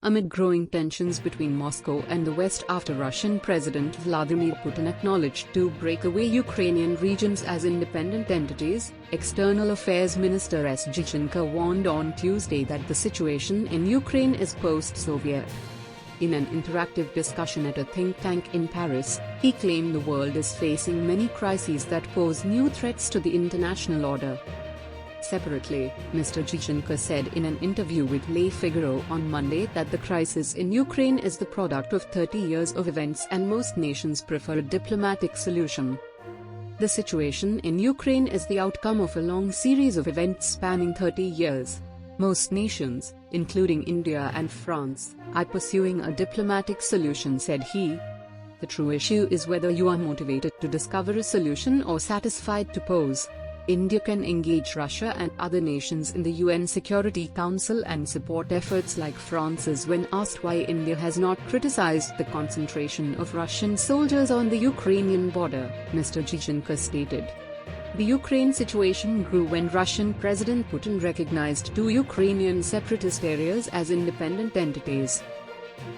amid growing tensions between Moscow and the West after Russian President Vladimir Putin acknowledged two breakaway Ukrainian regions as independent entities. External Affairs Minister S Jaishankar warned on Tuesday that the situation in Ukraine is post-Soviet. In an interactive discussion at a think tank in Paris, he claimed the world is facing many crises that pose new threats to the international order. Separately, Mr. Jaishankar said in an interview with Figaro on Monday that the crisis in Ukraine is the product of 30 years of events and most nations prefer a diplomatic solution. The situation in Ukraine is the outcome of a long series of events spanning 30 years. Most nations, including India and France, are pursuing a diplomatic solution, said he. The true issue is whether you are motivated to discover a solution or satisfied to pose. India can engage Russia and other nations in the UN Security Council and support efforts like France's when asked why India has not criticized the concentration of Russian soldiers on the Ukrainian border, Mr. Jaishankar stated. The Ukraine situation grew when Russian President Putin recognized two Ukrainian separatist areas as independent entities.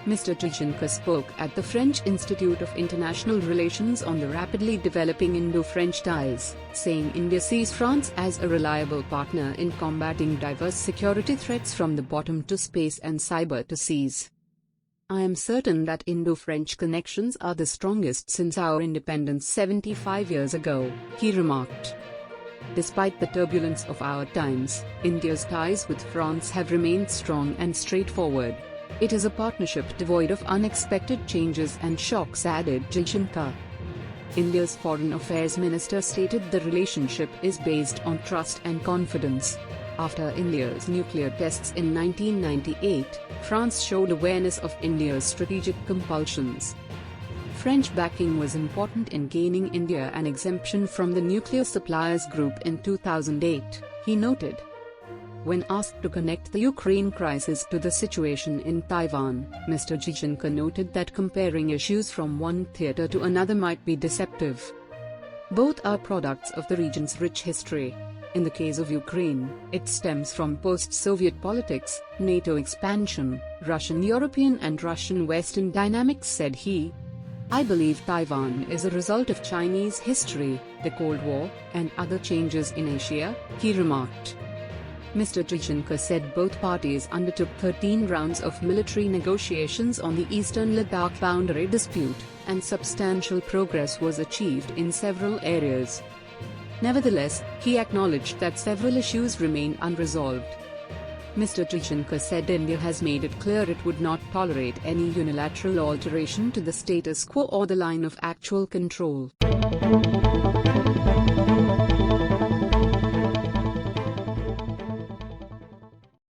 Mr. Jaishankar spoke at the French Institute of International Relations on the rapidly developing Indo-French ties, saying India sees France as a reliable partner in combating diverse security threats from the bottom to space and cyber to seas. I am certain that Indo-French connections are the strongest since our independence 75 years ago, he remarked. Despite the turbulence of our times, India's ties with France have remained strong and straightforward. It is a partnership devoid of unexpected changes and shocks, added Jaishankar. India's Foreign Affairs Minister stated the relationship is based on trust and confidence. After India's nuclear tests in 1998, France showed awareness of India's strategic compulsions. French backing was important in gaining India an exemption from the nuclear suppliers group in 2008, he noted. When asked to connect the Ukraine crisis to the situation in Taiwan, Mr. Jaishankar noted that comparing issues from one theater to another might be deceptive. Both are products of the region's rich history. In the case of Ukraine, it stems from post-Soviet politics, NATO expansion, Russian-European and Russian-Western dynamics, said he. I believe Taiwan is a result of Chinese history, the Cold War, and other changes in Asia, he remarked. Mr. Jaishankar said both parties undertook 13 rounds of military negotiations on the eastern Ladakh boundary dispute, and substantial progress was achieved in several areas. Nevertheless, he acknowledged that several issues remain unresolved. Mr. Jaishankar said India has made it clear it would not tolerate any unilateral alteration to the status quo or the line of actual control.